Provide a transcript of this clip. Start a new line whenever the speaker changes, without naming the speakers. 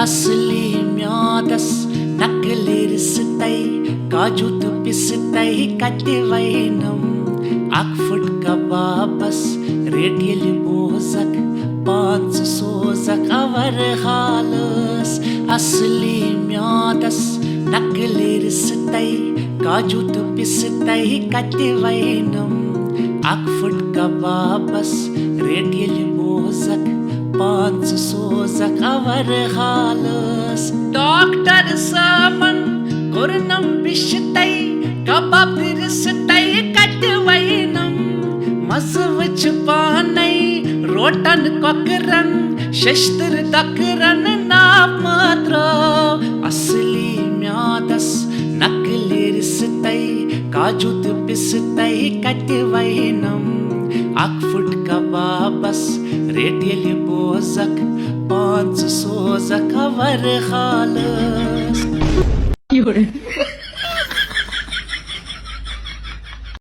असली म्यादस नकली रिसतै काजू तु पिसतै कति वैनम अकफुट कबाबस रेटियल बोजक पांच सोजक अवर हालस असली म्यादस नकली रिसतै काजू तु पिसतै कति वैनम अकफुट कबाबस रेटियल बोजक पांच सोजक अवर हालस डॉक्टर सामन कुरनम बिशतै कबाब रिसतै कति वैनम मजवच पानै रोटन कोकरन शस्त्र दकरन नाप मात्र असली म्यादस नकली रिसतै काजू तु पिसतै कति वैनम अकफुट कबाबस रेटियल बोजक पांच सोजक अवर हालस